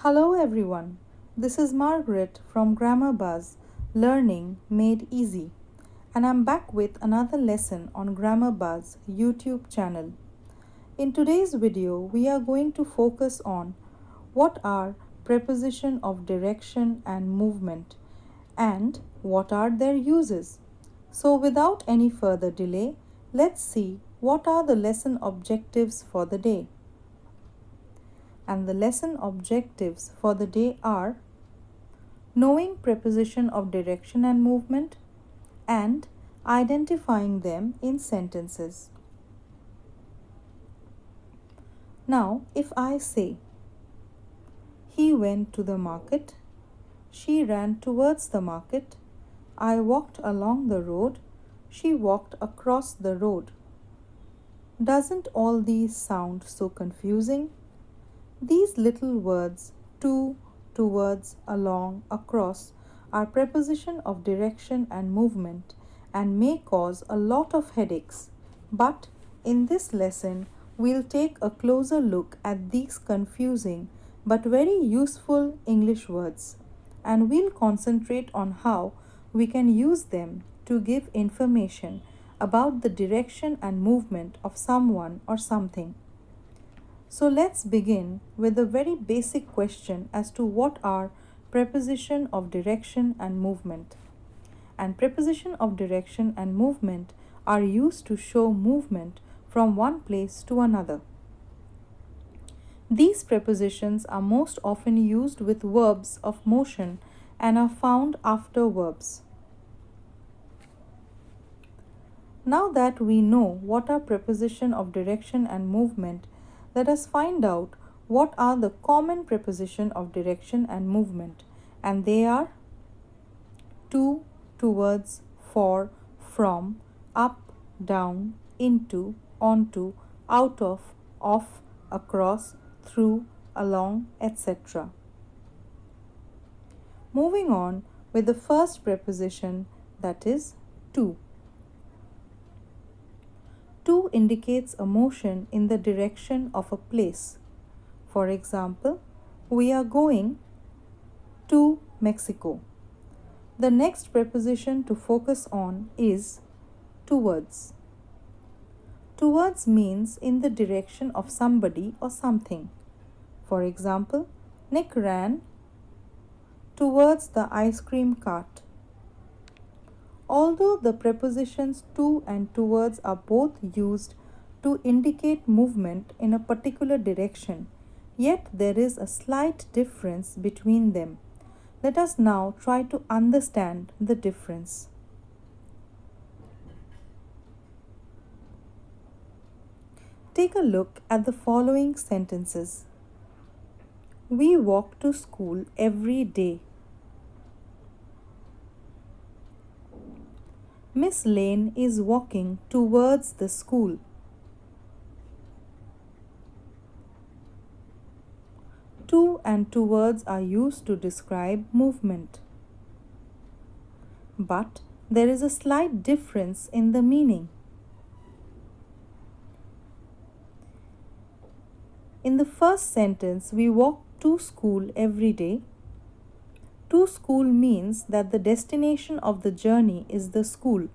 Hello everyone, this is Margaret from Grammar Buzz, Learning Made Easy, and I'm back with another lesson on Grammar Buzz YouTube channel. In today's video, we are going to focus on what are preposition of direction and movement and what are their uses. So without any further delay, let's see what are the lesson objectives for the day. And the lesson objectives for the day are knowing preposition of direction and movement and identifying them in sentences. Now, if I say, he went to the market, she ran towards the market, I walked along the road, she walked across the road. Doesn't all these sound so confusing? These little words, to, towards, along, across, are preposition of direction and movement and may cause a lot of headaches. But in this lesson, we'll take a closer look at these confusing but very useful English words, and we'll concentrate on how we can use them to give information about the direction and movement of someone or something. So let's begin with a very basic question as to what are preposition of direction and movement. And preposition of direction and movement are used to show movement from one place to another. These prepositions are most often used with verbs of motion and are found after verbs. Now that we know what are preposition of direction and movement, let us find out what are the common preposition of direction and movement, and they are to, towards, for, from, up, down, into, onto, out of, off, across, through, along, etc. Moving on with the first preposition, that is to. To indicates a motion in the direction of a place. For example, we are going to Mexico. The next preposition to focus on is towards. Towards means in the direction of somebody or something. For example, Nick ran towards the ice cream cart. Although the prepositions to and towards are both used to indicate movement in a particular direction, yet there is a slight difference between them. Let us now try to understand the difference. Take a look at the following sentences. We walk to school every day. Miss Lane is walking towards the school. To and towards are used to describe movement. But there is a slight difference in the meaning. In the first sentence, we walk to school every day. To school means that the destination of the journey is the school.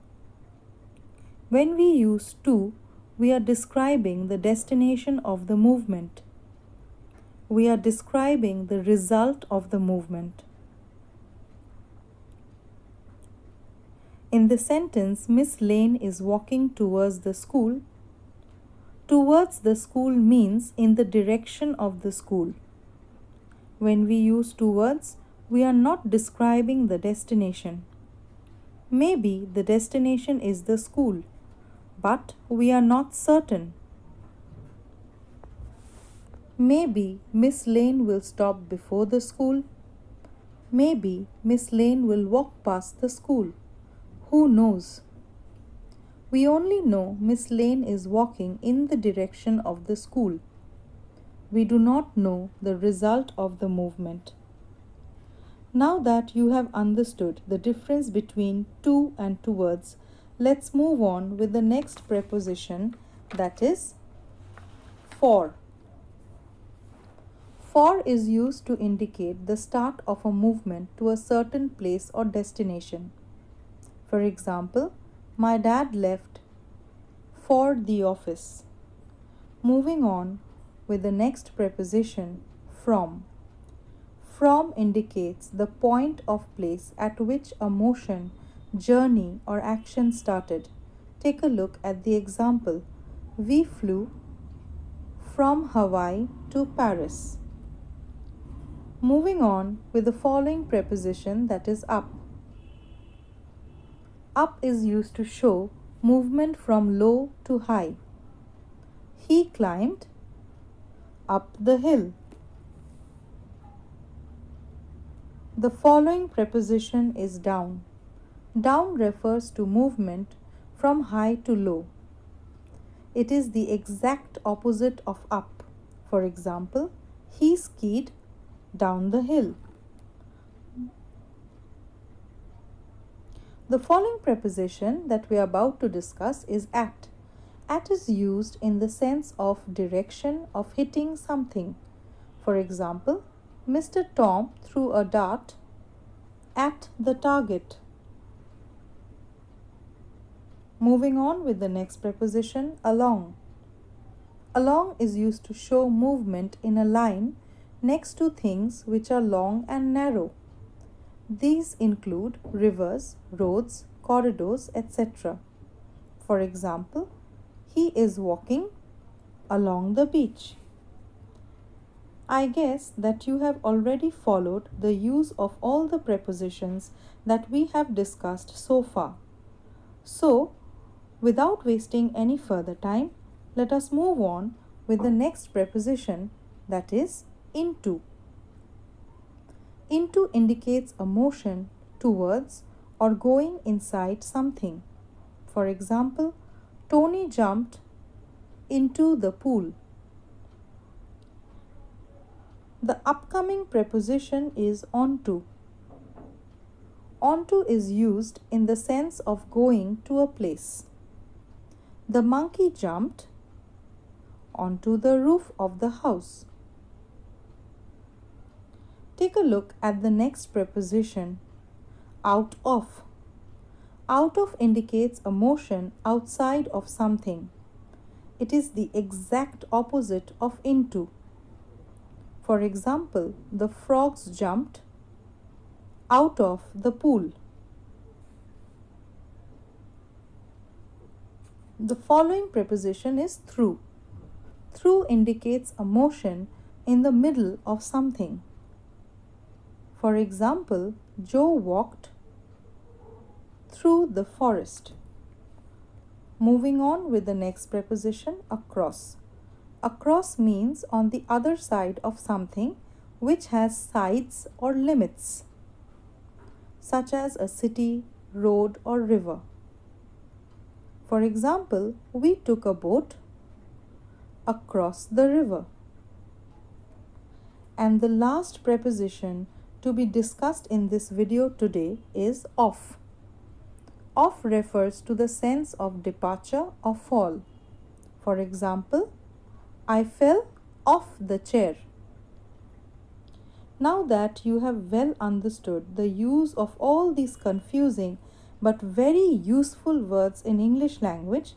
When we use to, we are describing the destination of the movement. We are describing the result of the movement. In the sentence, Miss Lane is walking towards the school. Towards the school means in the direction of the school. When we use towards, we are not describing the destination. Maybe the destination is the school, but we are not certain. Maybe Miss Lane will stop before the school. Maybe Miss Lane will walk past the school. Who knows? We only know Miss Lane is walking in the direction of the school. We do not know the result of the movement. Now that you have understood the difference between to and towards, let's move on with the next preposition, that is for. For is used to indicate the start of a movement to a certain place or destination. For example, my dad left for the office. Moving on with the next preposition, from. From indicates the point of place at which a motion, journey, or action started. Take a look at the example. We flew from Hawaii to Paris. Moving on with the following preposition, that is up. Up is used to show movement from low to high. He climbed up the hill. The following preposition is down. Down refers to movement from high to low. It is the exact opposite of up. For example, he skied down the hill. The following preposition that we are about to discuss is at. At is used in the sense of direction of hitting something. For example, Mr. Tom threw a dart at the target. Moving on with the next preposition, along. Along is used to show movement in a line next to things which are long and narrow. These include rivers, roads, corridors, etc. For example, he is walking along the beach. I guess that you have already followed the use of all the prepositions that we have discussed so far. So, without wasting any further time, let us move on with the next preposition, that is into. Into indicates a motion towards or going inside something. For example, Tony jumped into the pool. The upcoming preposition is onto. Onto is used in the sense of going to a place. The monkey jumped onto the roof of the house. Take a look at the next preposition, out of. Out of indicates a motion outside of something. It is the exact opposite of into. For example, the frogs jumped out of the pool. The following preposition is through. Through indicates a motion in the middle of something. For example, Joe walked through the forest. Moving on with the next preposition, across. Across means on the other side of something which has sides or limits, such as a city, road, or river. For example, we took a boat across the river. And the last preposition to be discussed in this video today is off. Off refers to the sense of departure or fall. For example, I fell off the chair. Now that you have well understood the use of all these confusing but very useful words in English language,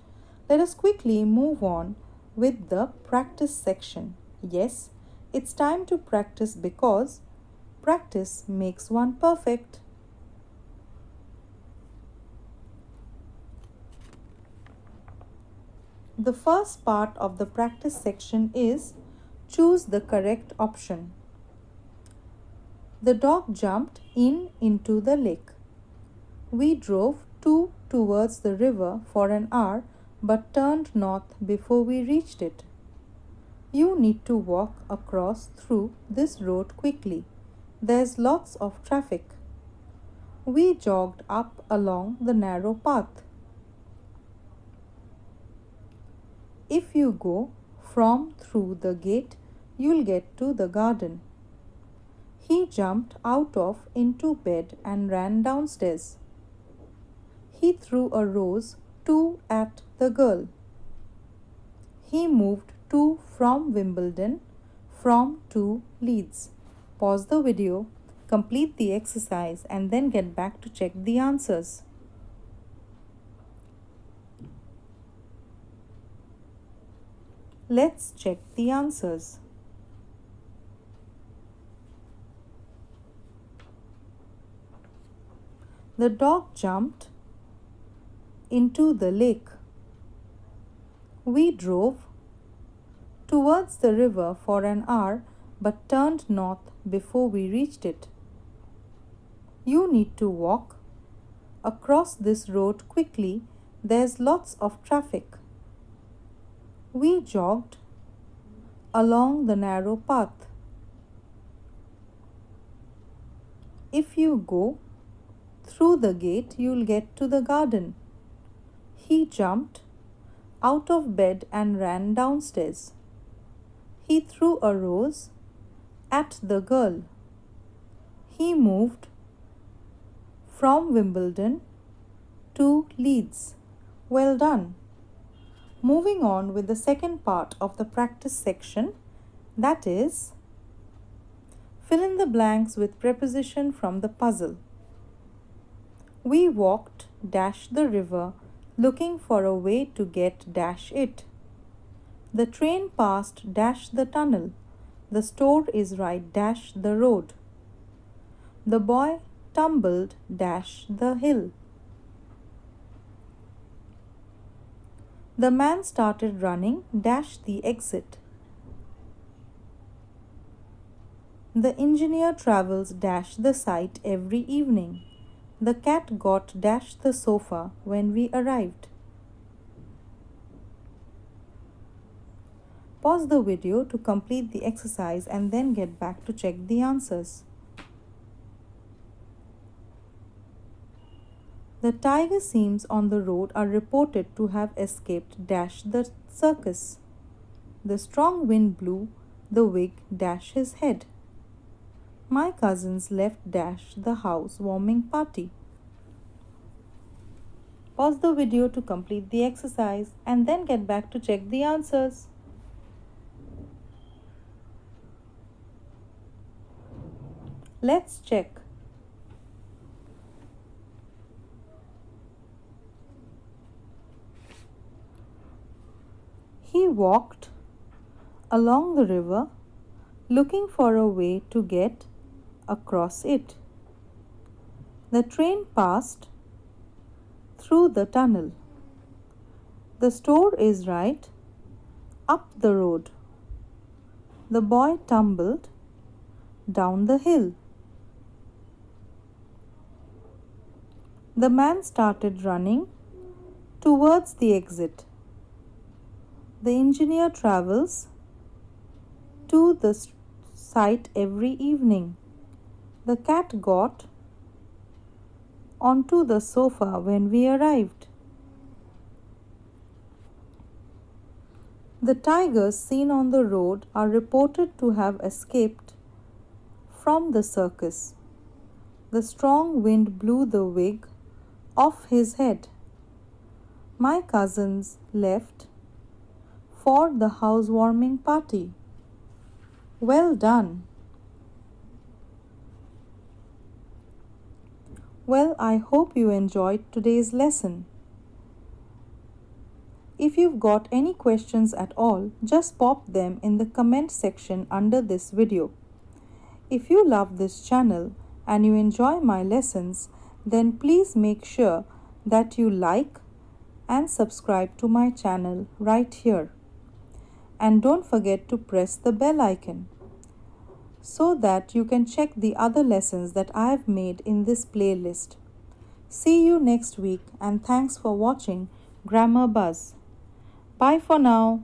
let us quickly move on with the practice section. Yes, it's time to practice because practice makes one perfect. The first part of the practice section is choose the correct option. The dog jumped into the lake. We drove towards the river for an hour but turned north before we reached it. You need to walk across through this road quickly. There's lots of traffic. We jogged up along the narrow path. If you go from through the gate, you'll get to the garden. He jumped out of into bed and ran downstairs. He threw a rose at the girl. He moved from Wimbledon From to leads. Pause the video, complete the exercise, and then get back to check the answers. Let's check the answers. The dog jumped into the lake. We drove towards the river for an hour but turned north before we reached it. You need to walk across this road quickly. There's lots of traffic. We jogged along the narrow path. If you go through the gate, you'll get to the garden. He jumped out of bed and ran downstairs. He threw a rose at the girl. He moved from Wimbledon to Leeds. Well done. Moving on with the second part of the practice section, that is, fill in the blanks with preposition from the puzzle. We walked dash the river looking for a way to get dash it. The train passed dash the tunnel. The store is right dash the road. The boy tumbled dash the hill. The man started running dash the exit. The engineer travels dash the site every evening. The cat got dash the sofa when we arrived. Pause the video to complete the exercise and then get back to check the answers. The tiger scenes on the road are reported to have escaped dash the circus. The strong wind blew the wig dash his head. My cousins left dash the house warming party. Pause the video to complete the exercise and then get back to check the answers. Let's check. He walked along the river looking for a way to get across it. The train passed through the tunnel. The store is right up the road. The boy tumbled down the hill. The man started running towards the exit. The engineer travels to the site every evening. The cat got onto the sofa when we arrived. The tigers seen on the road are reported to have escaped from the circus. The strong wind blew the wig off his head. My cousins left for the housewarming party. Well done. Well, I hope you enjoyed today's lesson. If you've got any questions at all, just pop them in the comment section under this video. If you love this channel and you enjoy my lessons, then please make sure that you like and subscribe to my channel right here. And don't forget to press the bell icon so that you can check the other lessons that I have made in this playlist. See you next week and thanks for watching Grammar Buzz. Bye for now.